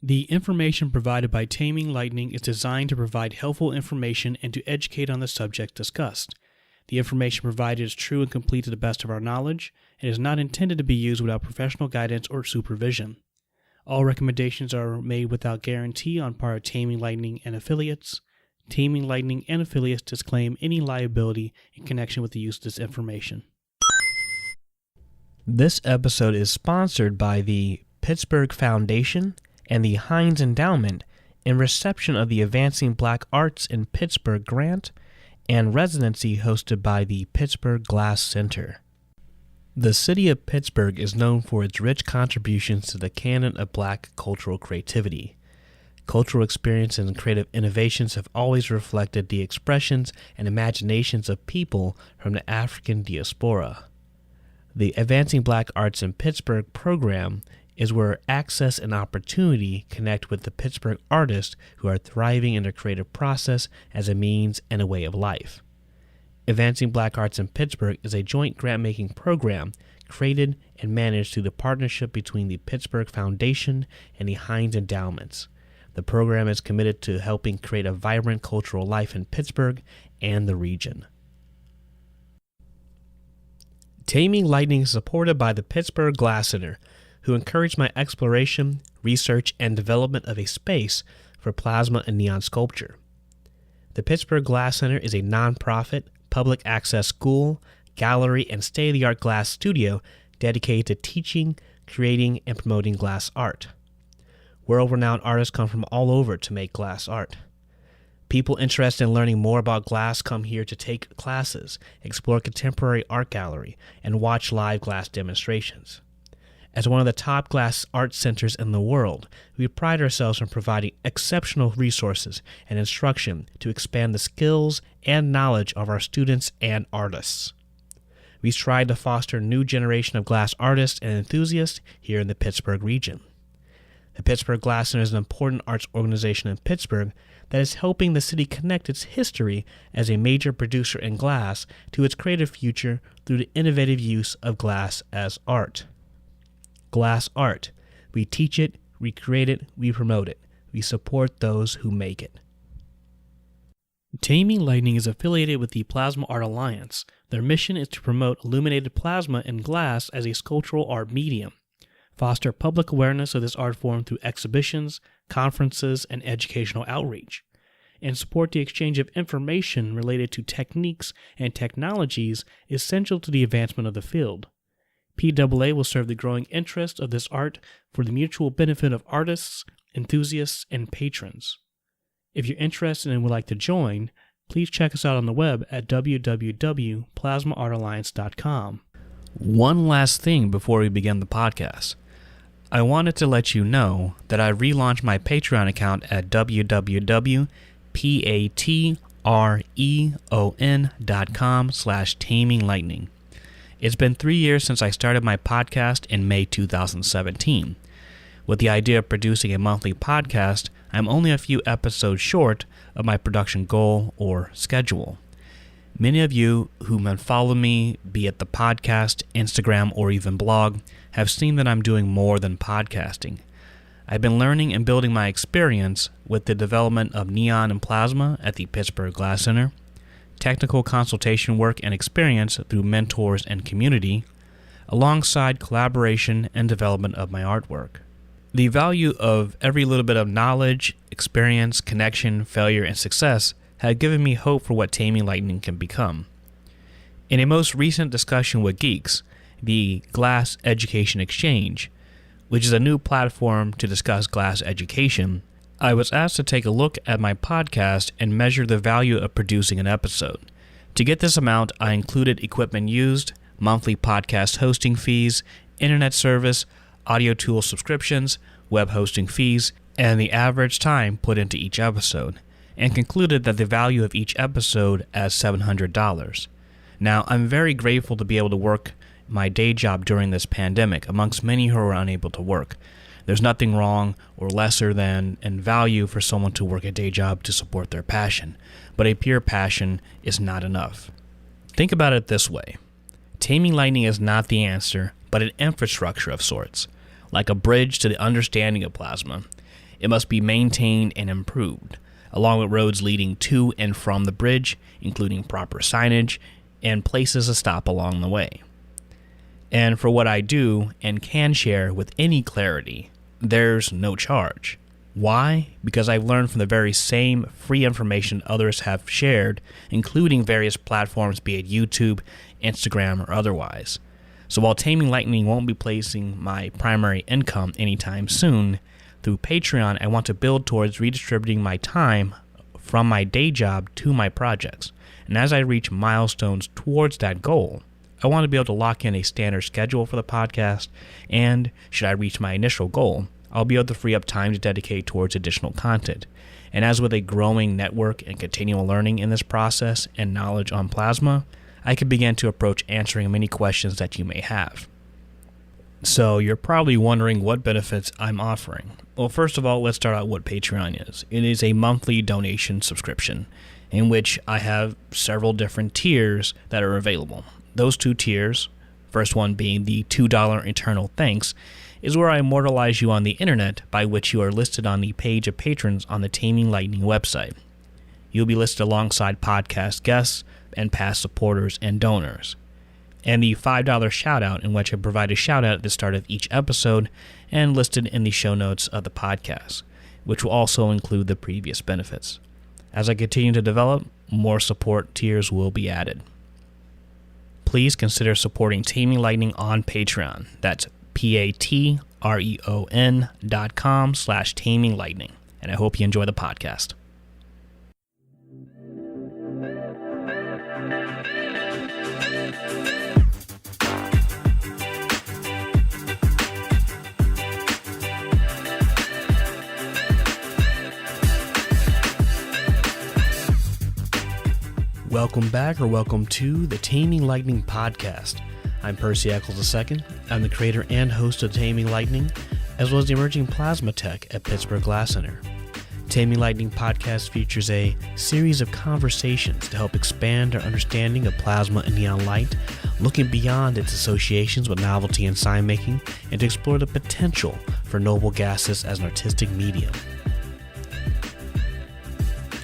The information provided by Taming Lightning is designed to provide helpful information and to educate on the subject discussed. The information provided is true and complete to the best of our knowledge and is not intended to be used without professional guidance or supervision. All recommendations are made without guarantee on part of Taming Lightning and affiliates. Taming Lightning and affiliates disclaim any liability in connection with the use of this information. This episode is sponsored by the Pittsburgh Foundation and the Heinz Endowment in reception of the Advancing Black Arts in Pittsburgh grant and residency hosted by the Pittsburgh Glass Center. The city of Pittsburgh is known for its rich contributions to the canon of black cultural creativity. Cultural experiences and creative innovations have always reflected the expressions and imaginations of people from the African diaspora. The Advancing Black Arts in Pittsburgh program is where access and opportunity connect with the Pittsburgh artists who are thriving in their creative process as a means and a way of life. Advancing Black Arts in Pittsburgh is a joint grant-making program created and managed through the partnership between the Pittsburgh Foundation and the Heinz Endowments. The program is committed to helping create a vibrant cultural life in Pittsburgh and the region. Taming Lightning is supported by the Pittsburgh Glass Center, who encouraged my exploration, research, and development of a space for plasma and neon sculpture. The Pittsburgh Glass Center is a nonprofit, public access school, gallery, and state-of-the-art glass studio dedicated to teaching, creating, and promoting glass art. World-renowned artists come from all over to make glass art. People interested in learning more about glass come here to take classes, explore contemporary art gallery, and watch live glass demonstrations. As one of the top glass art centers in the world, we pride ourselves on providing exceptional resources and instruction to expand the skills and knowledge of our students and artists. We strive to foster a new generation of glass artists and enthusiasts here in the Pittsburgh region. The Pittsburgh Glass Center is an important arts organization in Pittsburgh that is helping the city connect its history as a major producer in glass to its creative future through the innovative use of glass as art. Glass art. We teach it, we create it, we promote it. We support those who make it. Taming Lightning is affiliated with the Plasma Art Alliance. Their mission is to promote illuminated plasma and glass as a sculptural art medium, foster public awareness of this art form through exhibitions, conferences, and educational outreach, and support the exchange of information related to techniques and technologies essential to the advancement of the field. PAA will serve the growing interest of this art for the mutual benefit of artists, enthusiasts, and patrons. If you're interested and would like to join, please check us out on the web at www.plasmaartalliance.com. One last thing before we begin the podcast. I wanted to let you know that I relaunched my Patreon account at www.patreon.com/taminglightning. It's been 3 years since I started my podcast in May 2017. With the idea of producing a monthly podcast, I'm only a few episodes short of my production goal or schedule. Many of you who have followed me, be it the podcast, Instagram, or even blog, have seen that I'm doing more than podcasting. I've been learning and building my experience with the development of neon and plasma at the Pittsburgh Glass Center, technical consultation work and experience through mentors and community, alongside collaboration and development of my artwork. The value of every little bit of knowledge, experience, connection, failure, and success have given me hope for what Taming Lightning can become. In a most recent discussion with Geeks, the Glass Education Exchange, which is a new platform to discuss glass education, I was asked to take a look at my podcast and measure the value of producing an episode. To get this amount, I included equipment used, monthly podcast hosting fees, internet service, audio tool subscriptions, web hosting fees, and the average time put into each episode, and concluded that the value of each episode as $700. Now, I'm very grateful to be able to work my day job during this pandemic, amongst many who are unable to work. There's nothing wrong or lesser than in value for someone to work a day job to support their passion, but a pure passion is not enough. Think about it this way. Taming Lightning is not the answer, but an infrastructure of sorts, like a bridge to the understanding of plasma. It must be maintained and improved, along with roads leading to and from the bridge, including proper signage and places to stop along the way. And for what I do and can share with any clarity, there's no charge. Why? Because I've learned from the very same free information others have shared, including various platforms, be it YouTube, Instagram, or otherwise. So while Taming Lightning won't be placing my primary income anytime soon, through Patreon I want to build towards redistributing my time from my day job to my projects. And as I reach milestones towards that goal, I want to be able to lock in a standard schedule for the podcast, and should I reach my initial goal, I'll be able to free up time to dedicate towards additional content. And as with a growing network and continual learning in this process and knowledge on plasma, I can begin to approach answering many questions that you may have. So you're probably wondering what benefits I'm offering. Well, first of all, let's start out what Patreon is. It is a monthly donation subscription in which I have several different tiers that are available. Those two tiers, first one being the $2 Eternal Thanks, is where I immortalize you on the internet, by which you are listed on the page of patrons on the Taming Lightning website. You'll be listed alongside podcast guests and past supporters and donors. And the $5 shoutout, in which I provide a shoutout at the start of each episode and listed in the show notes of the podcast, which will also include the previous benefits. As I continue to develop, more support tiers will be added. Please consider supporting Taming Lightning on Patreon. That's patreon.com/Taming Lightning. And I hope you enjoy the podcast. Welcome back, or welcome to the Taming Lightning podcast. I'm Percy Eccles II. I'm the creator and host of Taming Lightning, as well as the emerging plasma tech at Pittsburgh Glass Center. Taming Lightning podcast features a series of conversations to help expand our understanding of plasma and neon light, looking beyond its associations with novelty and sign making, and to explore the potential for noble gases as an artistic medium.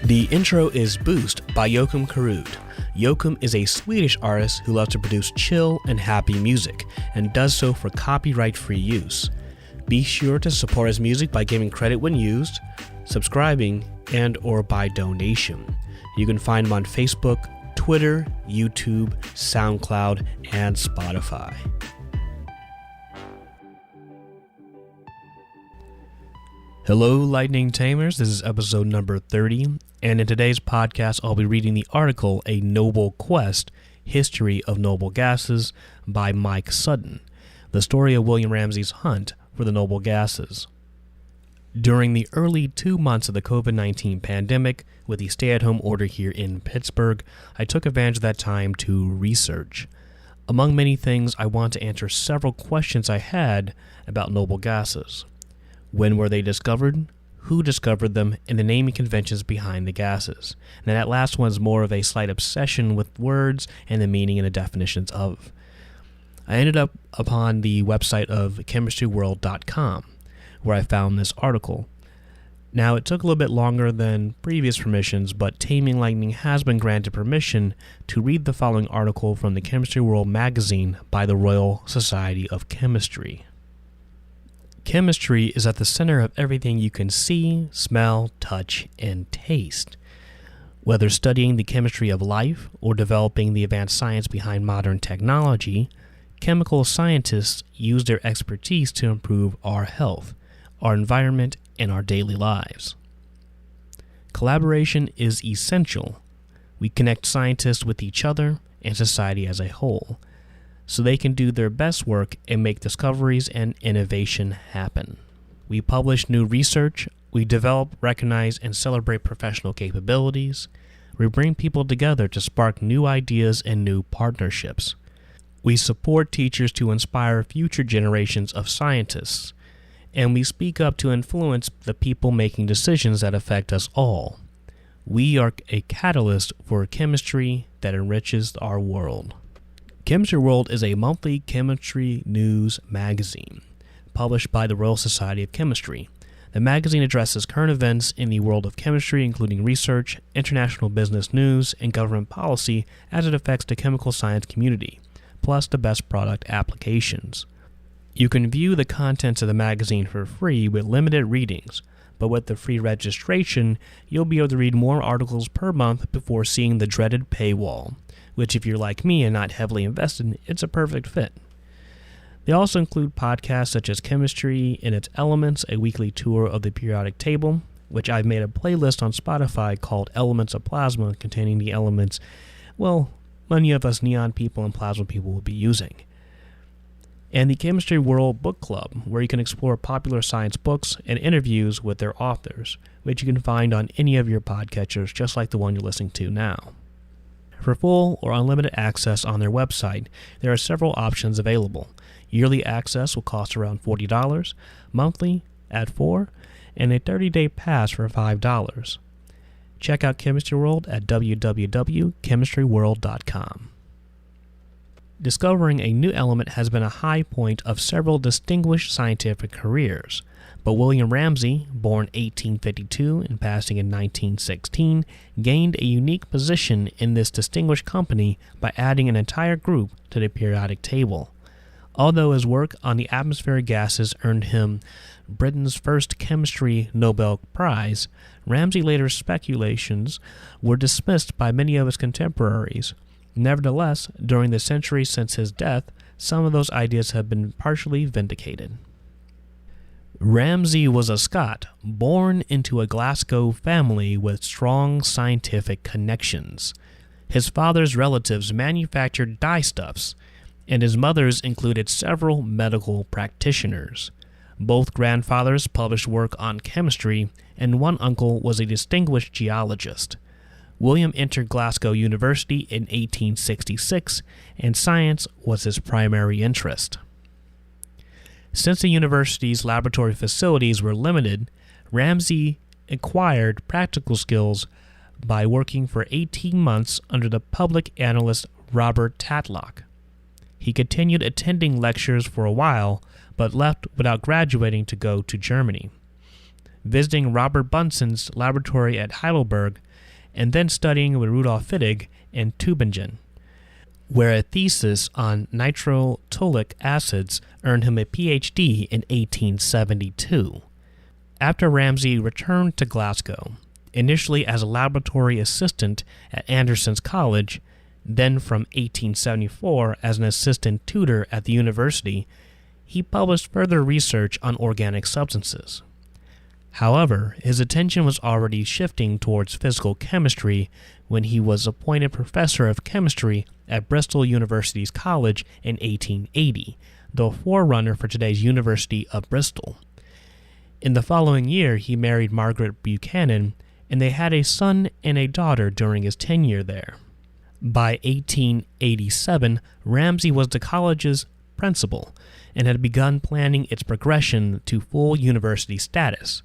The intro is Boost by Joachim Karud. Joachim is a Swedish artist who loves to produce chill and happy music, and does so for copyright-free use. Be sure to support his music by giving credit when used, subscribing, and/or by donation. You can find him on Facebook, Twitter, YouTube, SoundCloud, and Spotify. Hello, Lightning Tamers. This is episode number 30, and in today's podcast, I'll be reading the article, A Noble Quest, History of Noble Gases by Mike Sutton, the story of William Ramsay's hunt for the noble gases. During the early 2 months of the COVID-19 pandemic, with the stay-at-home order here in Pittsburgh, I took advantage of that time to research. Among many things, I want to answer several questions I had about noble gases. When were they discovered? Who discovered them? And the naming conventions behind the gases. Now that last one is more of a slight obsession with words and the meaning and the definitions of. I ended up upon the website of chemistryworld.com, where I found this article. Now, it took a little bit longer than previous permissions, but Taming Lightning has been granted permission to read the following article from the Chemistry World magazine by the Royal Society of Chemistry. Chemistry is at the center of everything you can see, smell, touch, and taste. Whether studying the chemistry of life or developing the advanced science behind modern technology, chemical scientists use their expertise to improve our health, our environment, and our daily lives. Collaboration is essential. We connect scientists with each other and society as a whole, so they can do their best work and make discoveries and innovation happen. We publish new research, we develop, recognize, and celebrate professional capabilities. We bring people together to spark new ideas and new partnerships. We support teachers to inspire future generations of scientists. And we speak up to influence the people making decisions that affect us all. We are a catalyst for chemistry that enriches our world. Chemistry World is a monthly chemistry news magazine published by the Royal Society of Chemistry The magazine addresses current events in the world of chemistry, including research, international business news, and government policy as it affects the chemical science community, plus the best product applications. You can view the contents of the magazine for free with limited readings, but with the free registration, you'll be able to read more articles per month before seeing the dreaded paywall, which if you're like me and not heavily invested, it's a perfect fit. They also include podcasts such as Chemistry in Its Elements, a weekly tour of the periodic table, which I've made a playlist on Spotify called Elements of Plasma, containing the elements, well, many of us neon people and plasma people will be using. And the Chemistry World Book Club, where you can explore popular science books and interviews with their authors, which you can find on any of your podcatchers, just like the one you're listening to now. For full or unlimited access on their website, there are several options available. Yearly access will cost around $40, monthly at $4, and a 30-day pass for $5. Check out Chemistry World at www.chemistryworld.com. Discovering a new element has been a high point of several distinguished scientific careers, but William Ramsay, born 1852 and passing in 1916, gained a unique position in this distinguished company by adding an entire group to the periodic table. Although his work on the atmospheric gases earned him Britain's first chemistry Nobel Prize, Ramsay's later speculations were dismissed by many of his contemporaries. Nevertheless, during the century since his death, some of those ideas have been partially vindicated. Ramsay was a Scot, born into a Glasgow family with strong scientific connections. His father's relatives manufactured dyestuffs, and his mother's included several medical practitioners. Both grandfathers published work on chemistry, and one uncle was a distinguished geologist. William entered Glasgow University in 1866, and science was his primary interest. Since the university's laboratory facilities were limited, Ramsay acquired practical skills by working for 18 months under the public analyst Robert Tatlock. He continued attending lectures for a while, but left without graduating to go to Germany, visiting Robert Bunsen's laboratory at Heidelberg, and then studying with Rudolf Fittig in Tübingen, where a thesis on nitrotoluic acids earned him a Ph.D. in 1872. After Ramsay returned to Glasgow, initially as a laboratory assistant at Anderson's College, then from 1874 as an assistant tutor at the university, he published further research on organic substances. However, his attention was already shifting towards physical chemistry when he was appointed professor of chemistry at Bristol University's College in 1880, the forerunner for today's University of Bristol. In the following year, he married Margaret Buchanan, and they had a son and a daughter during his tenure there. By 1887, Ramsay was the college's principal and had begun planning its progression to full university status.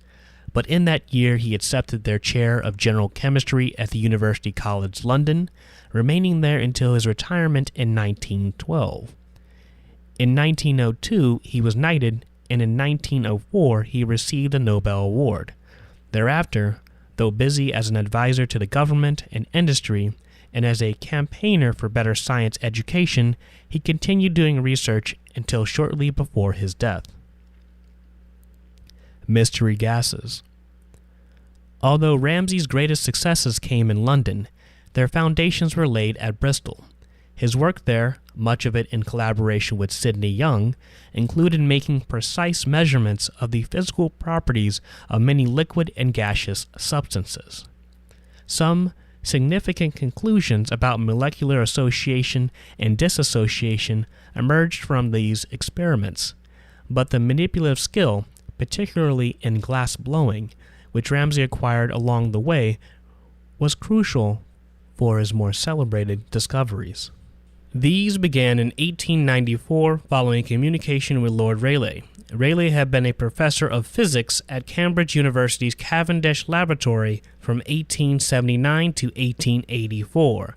But in that year, he accepted their chair of general chemistry at the University College London, remaining there until his retirement in 1912. In 1902, he was knighted, and in 1904, he received the Nobel Award. Thereafter, though busy as an advisor to the government and industry, and as a campaigner for better science education, he continued doing research until shortly before his death. Mystery gases. Although Ramsay's greatest successes came in London, their foundations were laid at Bristol. His work there, much of it in collaboration with Sidney Young, included making precise measurements of the physical properties of many liquid and gaseous substances. Some significant conclusions about molecular association and dissociation emerged from these experiments, but the manipulative skill, particularly in glass blowing, which Ramsay acquired along the way, was crucial for his more celebrated discoveries. These began in 1894 following communication with Lord Rayleigh. Rayleigh had been a professor of physics at Cambridge University's Cavendish Laboratory from 1879 to 1884,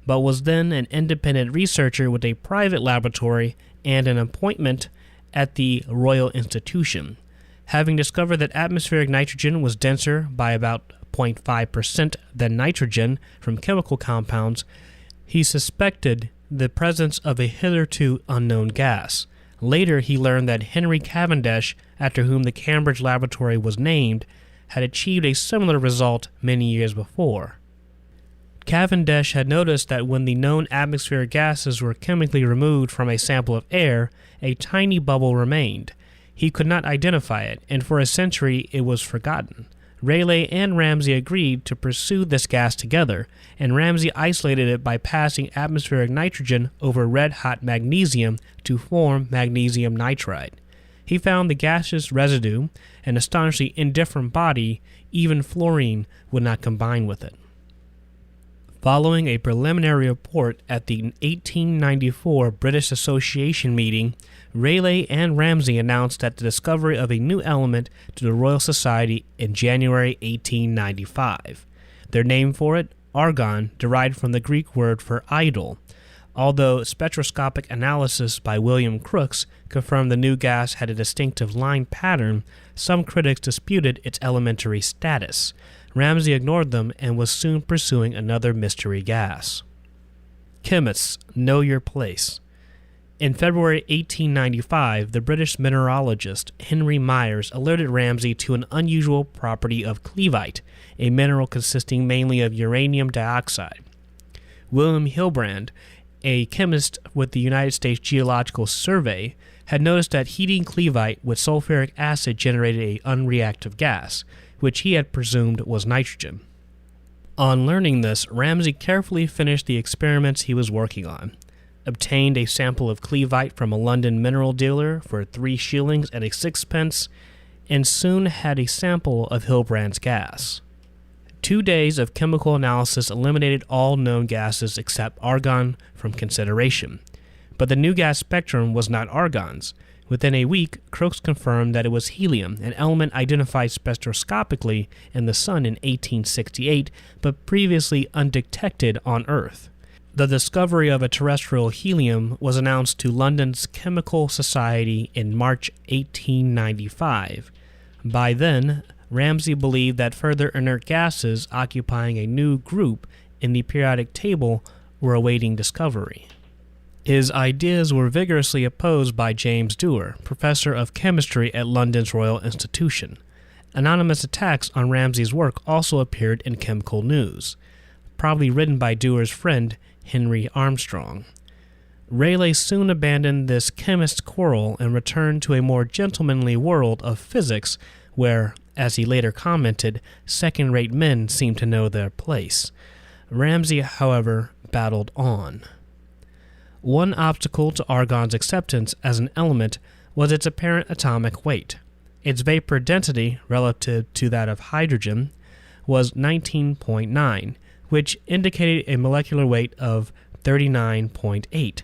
but was then an independent researcher with a private laboratory and an appointment at the Royal Institution. Having discovered that atmospheric nitrogen was denser by about 0.5% than nitrogen from chemical compounds, he suspected the presence of a hitherto unknown gas. Later, he learned that Henry Cavendish, after whom the Cambridge laboratory was named, had achieved a similar result many years before. Cavendish had noticed that when the known atmospheric gases were chemically removed from a sample of air, a tiny bubble remained. He could not identify it, and for a century it was forgotten. Rayleigh and Ramsay agreed to pursue this gas together, and Ramsay isolated it by passing atmospheric nitrogen over red-hot magnesium to form magnesium nitride. He found the gaseous residue, an astonishingly indifferent body. Even fluorine would not combine with it. Following a preliminary report at the 1894 British Association meeting, Rayleigh and Ramsay announced that the discovery of a new element to the Royal Society in January 1895. Their name for it, argon, derived from the Greek word for idol. Although spectroscopic analysis by William Crookes confirmed the new gas had a distinctive line pattern, some critics disputed its elementary status. Ramsay ignored them and was soon pursuing another mystery gas. Chemists, know your place. In February 1895, the British mineralogist Henry Myers alerted Ramsay to an unusual property of cleveite, a mineral consisting mainly of uranium dioxide. William Hilbrand, a chemist with the United States Geological Survey, had noticed that heating cleveite with sulfuric acid generated an unreactive gas, which he had presumed was nitrogen. On learning this, Ramsay carefully finished the experiments he was working on, obtained a sample of cleveite from a London mineral dealer for 3 shillings and 6 pence, and soon had a sample of Hilbrand's gas. 2 days of chemical analysis eliminated all known gases except argon from consideration. But the new gas spectrum was not argon's. Within a week, Crookes confirmed that it was helium, an element identified spectroscopically in the Sun in 1868, but previously undetected on Earth. The discovery of a terrestrial helium was announced to London's Chemical Society in March 1895. By then, Ramsay believed that further inert gases occupying a new group in the periodic table were awaiting discovery. His ideas were vigorously opposed by James Dewar, professor of chemistry at London's Royal Institution. Anonymous attacks on Ramsay's work also appeared in Chemical News, probably written by Dewar's friend Henry Armstrong. Rayleigh soon abandoned this chemist's quarrel and returned to a more gentlemanly world of physics where, as he later commented, second-rate men seemed to know their place. Ramsay, however, battled on. One obstacle to argon's acceptance as an element was its apparent atomic weight. Its vapor density, relative to that of hydrogen, was 19.9, which indicated a molecular weight of 39.8,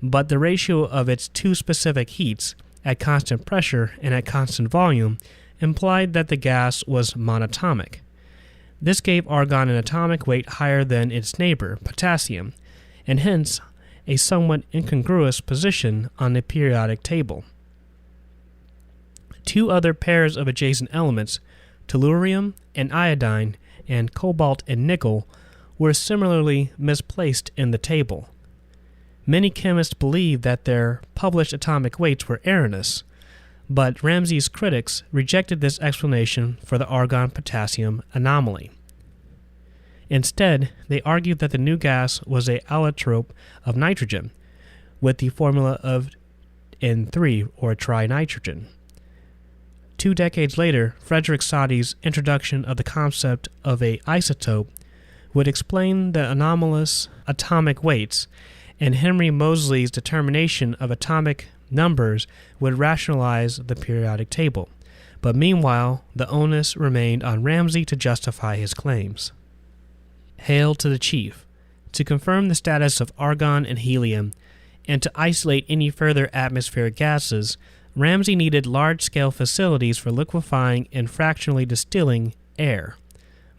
but the ratio of its two specific heats, at constant pressure and at constant volume, implied that the gas was monatomic. This gave argon an atomic weight higher than its neighbor, potassium, and hence a somewhat incongruous position on the periodic table. 2 other pairs of adjacent elements, tellurium and iodine, and cobalt and nickel, were similarly misplaced in the table. Many chemists believed that their published atomic weights were erroneous, but Ramsay's critics rejected this explanation for the argon-potassium anomaly. Instead, they argued that the new gas was an allotrope of nitrogen, with the formula of N3, or trinitrogen. 2 decades later, Frederick Soddy's introduction of the concept of an isotope would explain the anomalous atomic weights, and Henry Moseley's determination of atomic numbers would rationalize the periodic table. But meanwhile, the onus remained on Ramsay to justify his claims. Hail to the chief. To confirm the status of argon and helium, and to isolate any further atmospheric gases, Ramsay needed large-scale facilities for liquefying and fractionally distilling air.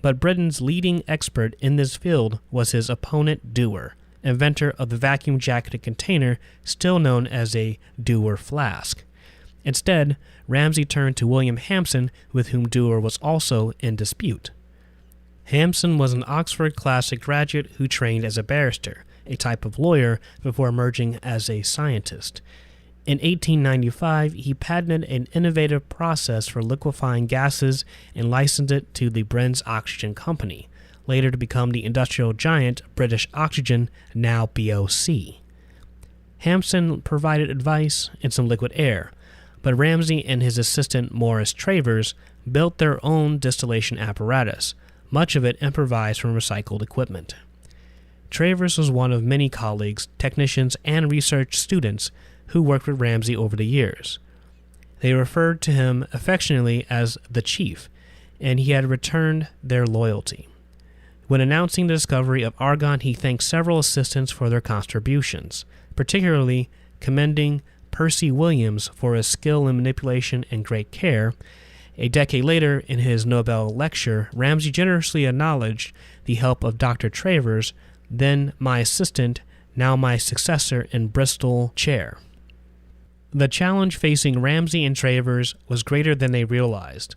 But Britain's leading expert in this field was his opponent Dewar, inventor of the vacuum-jacketed container still known as a Dewar flask. Instead, Ramsay turned to William Hampson, with whom Dewar was also in dispute. Hampson was an Oxford Classic graduate who trained as a barrister, a type of lawyer, before emerging as a scientist. In 1895, he patented an innovative process for liquefying gases and licensed it to the Brins Oxygen Company, later to become the industrial giant British Oxygen, now BOC. Hampson provided advice and some liquid air, but Ramsay and his assistant Morris Travers built their own distillation apparatus, much of it improvised from recycled equipment. Travers was one of many colleagues, technicians, and research students who worked with Ramsay over the years. They referred to him affectionately as the Chief, and he had returned their loyalty. When announcing the discovery of argon, he thanked several assistants for their contributions, particularly commending Percy Williams for his skill in manipulation and great care. A decade later, in his Nobel lecture, Ramsay generously acknowledged the help of Dr. Travers, then my assistant, now my successor in Bristol chair. The challenge facing Ramsay and Travers was greater than they realized.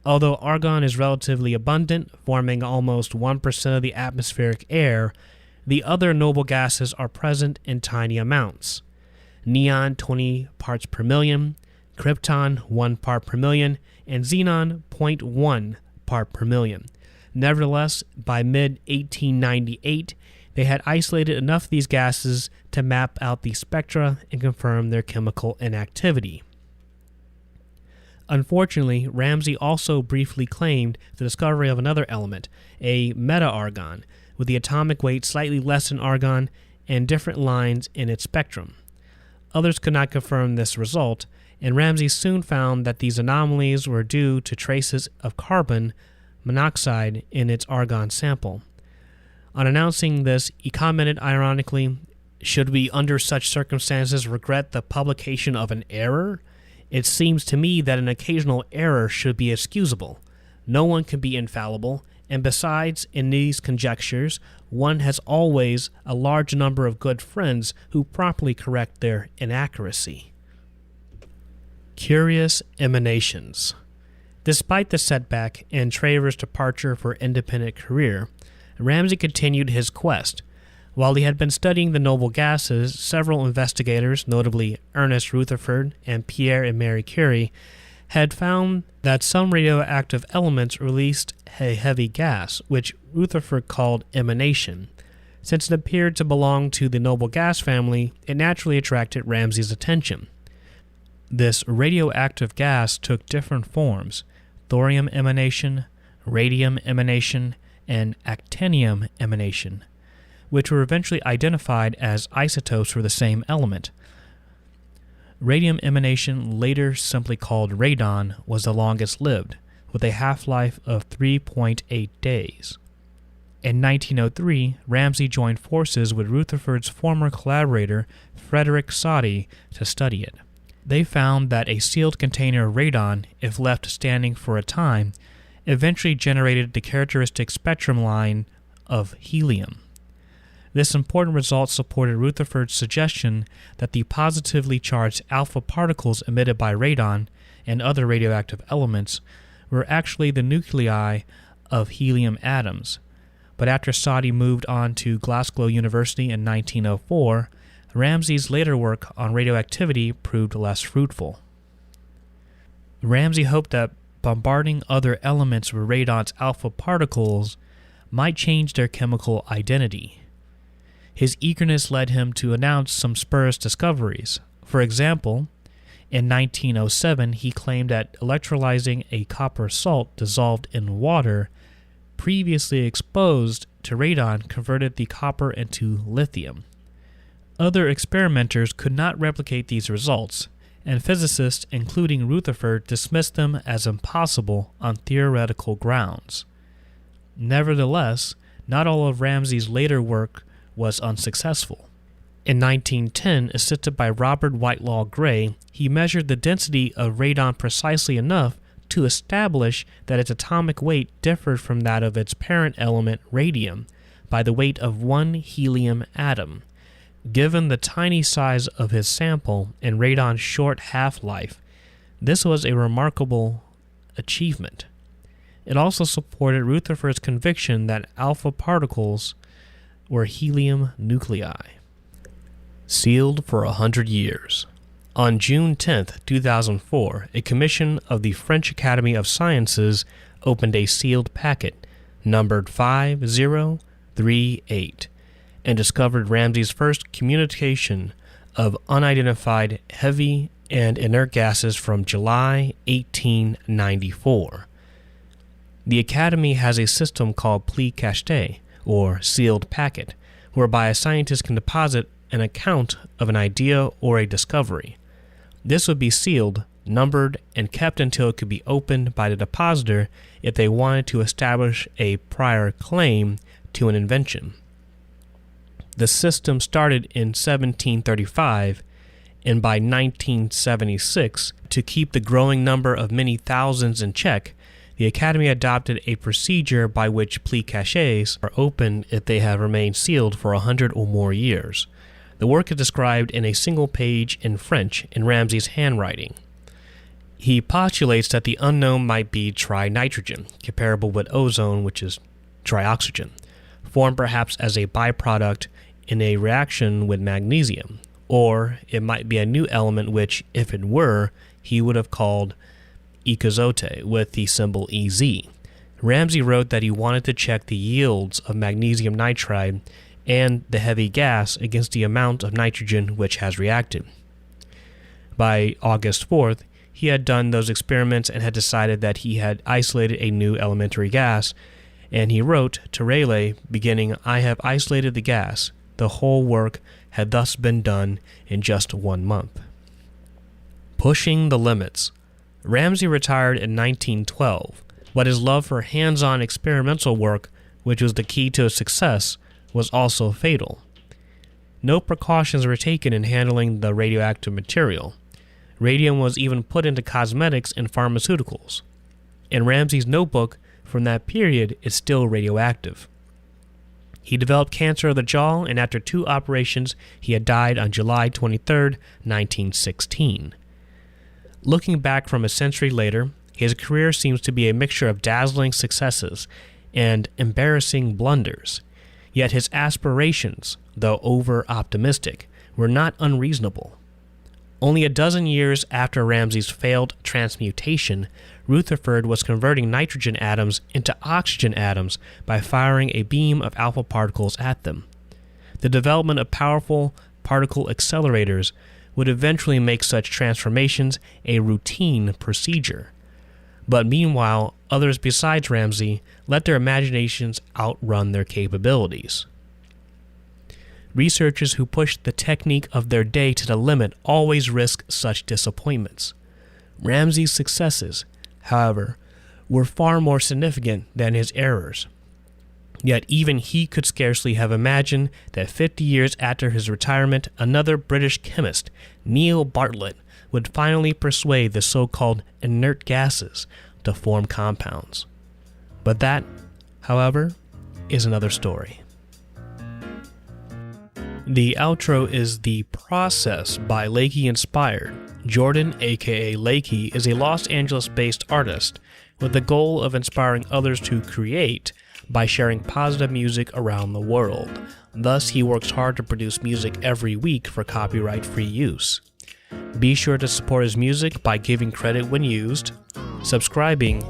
Although argon is relatively abundant, forming almost 1% of the atmospheric air, the other noble gases are present in tiny amounts. Neon 20 parts per million, krypton 1 part per million, and xenon 0.1 part per million. Nevertheless, by mid-1898, they had isolated enough of these gases to map out the spectra and confirm their chemical inactivity. Unfortunately, Ramsay also briefly claimed the discovery of another element, a meta-argon, with the atomic weight slightly less than argon and different lines in its spectrum. Others could not confirm this result, and Ramsay soon found that these anomalies were due to traces of carbon monoxide in its argon sample. On announcing this, he commented ironically, "Should we under such circumstances regret the publication of an error? It seems to me that an occasional error should be excusable. No one can be infallible, and besides, in these conjectures, one has always a large number of good friends who promptly correct their inaccuracy." Curious emanations. Despite the setback and Travers' departure for independent career, Ramsay continued his quest. While he had been studying the noble gases, several investigators, notably Ernest Rutherford and Pierre and Marie Curie, had found that some radioactive elements released a heavy gas, which Rutherford called emanation. Since it appeared to belong to the noble gas family, it naturally attracted Ramsay's attention. This radioactive gas took different forms: thorium emanation, radium emanation, and actinium emanation, which were eventually identified as isotopes for the same element. Radium emanation, later simply called radon, was the longest lived, with a half-life of 3.8 days. In 1903, Ramsay joined forces with Rutherford's former collaborator, Frederick Soddy, to study it. They found that a sealed container of radon, if left standing for a time, eventually generated the characteristic spectrum line of helium. This important result supported Rutherford's suggestion that the positively charged alpha particles emitted by radon and other radioactive elements were actually the nuclei of helium atoms. But after Soddy moved on to Glasgow University in 1904, Ramsay's later work on radioactivity proved less fruitful. Ramsay hoped that bombarding other elements with radon's alpha particles might change their chemical identity. His eagerness led him to announce some spurious discoveries. For example, in 1907 he claimed that electrolyzing a copper salt dissolved in water previously exposed to radon converted the copper into lithium. Other experimenters could not replicate these results, and physicists, including Rutherford, dismissed them as impossible on theoretical grounds. Nevertheless, not all of Ramsay's later work was unsuccessful. In 1910, assisted by Robert Whitelaw Gray, he measured the density of radon precisely enough to establish that its atomic weight differed from that of its parent element, radium, by the weight of one helium atom. Given the tiny size of his sample and radon's short half-life, This was a remarkable achievement. It also supported Rutherford's conviction that alpha particles were helium nuclei. Sealed for 100 years. On June 10, 2004, a commission of the French Academy of Sciences opened a sealed packet, numbered 5038, and discovered Ramsay's first communication of unidentified heavy and inert gases from July 1894. The Academy has a system called pli cachet, or sealed packet, whereby a scientist can deposit an account of an idea or a discovery. This would be sealed, numbered, and kept until it could be opened by the depositor if they wanted to establish a prior claim to an invention. The system started in 1735, and by 1976, to keep the growing number of many thousands in check, the Academy adopted a procedure by which pli cachets are opened if they have remained sealed for 100 or more years. The work is described in a single page in French in Ramsay's handwriting. He postulates that the unknown might be trinitrogen, comparable with ozone, which is trioxygen, formed perhaps as a byproduct in a reaction with magnesium, or it might be a new element which, if it were, he would have called ikazote with the symbol EZ. Ramsay wrote that he wanted to check the yields of magnesium nitride and the heavy gas against the amount of nitrogen which has reacted. By August 4th, he had done those experiments and had decided that he had isolated a new elementary gas, and he wrote to Rayleigh, beginning, "I have isolated the gas." The whole work had thus been done in just 1 month. Pushing the limits. Ramsay retired in 1912, but his love for hands-on experimental work, which was the key to his success, was also fatal. No precautions were taken in handling the radioactive material. Radium was even put into cosmetics and pharmaceuticals. And Ramsay's notebook from that period is still radioactive. He developed cancer of the jaw, and after 2 operations, he had died on July 23, 1916. Looking back from a century later, his career seems to be a mixture of dazzling successes and embarrassing blunders. Yet his aspirations, though over-optimistic, were not unreasonable. Only a dozen years after Ramsay's failed transmutation, Rutherford was converting nitrogen atoms into oxygen atoms by firing a beam of alpha particles at them. The development of powerful particle accelerators would eventually make such transformations a routine procedure. But meanwhile, others besides Ramsay let their imaginations outrun their capabilities. Researchers who push the technique of their day to the limit always risk such disappointments. Ramsay's successes, however, were far more significant than his errors. Yet even he could scarcely have imagined that 50 years after his retirement, another British chemist, Neil Bartlett, would finally persuade the so-called inert gases to form compounds. But that, however, is another story. The outro is The Process by Lakey Inspired. Jordan, aka Lakey, is a Los Angeles-based artist with the goal of inspiring others to create by sharing positive music around the world. Thus, he works hard to produce music every week for copyright-free use. Be sure to support his music by giving credit when used, subscribing,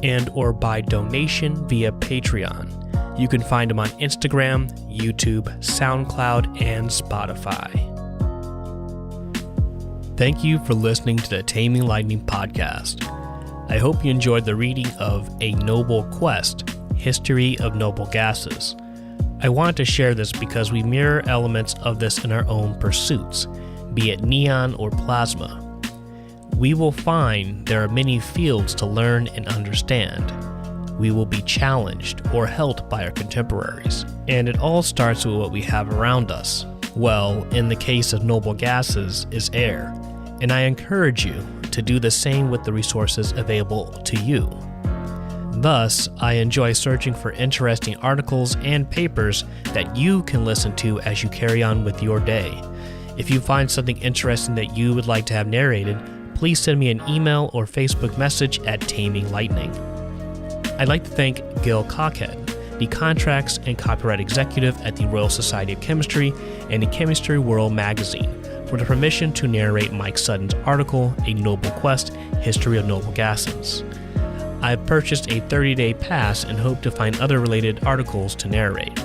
and/or by donation via Patreon. You can find him on Instagram, YouTube, SoundCloud, and Spotify. Thank you for listening to the Taming Lightning podcast. I hope you enjoyed the reading of A Noble Quest, History of Noble Gases. I wanted to share this because we mirror elements of this in our own pursuits, be it neon or plasma. We will find there are many fields to learn and understand. We will be challenged or helped by our contemporaries, and it all starts with what we have around us. Well, in the case of noble gases, is air, and I encourage you to do the same with the resources available to you. Thus, I enjoy searching for interesting articles and papers that you can listen to as you carry on with your day. If you find something interesting that you would like to have narrated, please send me an email or Facebook message at Taming Lightning. I'd like to thank Gil Cockhead, the Contracts and Copyright Executive at the Royal Society of Chemistry and the Chemistry World magazine, for the permission to narrate Mike Sutton's article, A Noble Quest, History of Noble Gases. I've purchased a 30-day pass and hope to find other related articles to narrate.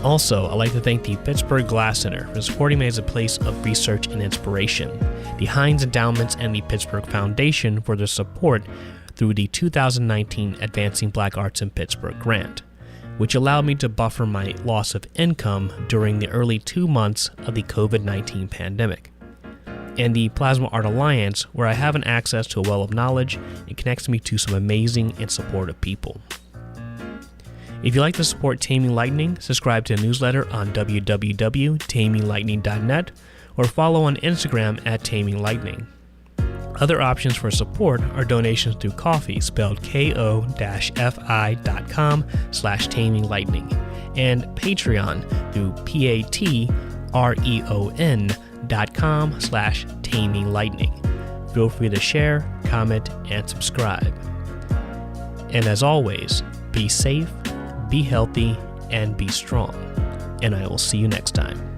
Also, I'd like to thank the Pittsburgh Glass Center for supporting me as a place of research and inspiration, the Heinz Endowments and the Pittsburgh Foundation for their support through the 2019 Advancing Black Arts in Pittsburgh grant, which allowed me to buffer my loss of income during the early 2 months of the COVID-19 pandemic. And the Plasma Art Alliance, where I have an access to a well of knowledge and connects me to some amazing and supportive people. If you'd like to support Taming Lightning, subscribe to the newsletter on www.taminglightning.net or follow on Instagram at Taming Lightning. Other options for support are donations through Ko-fi, spelled ko-fi.com/taminglightning, and Patreon through patreon.com/taminglightning. Feel free to share, comment, and subscribe. And as always, be safe, be healthy, and be strong. And I will see you next time.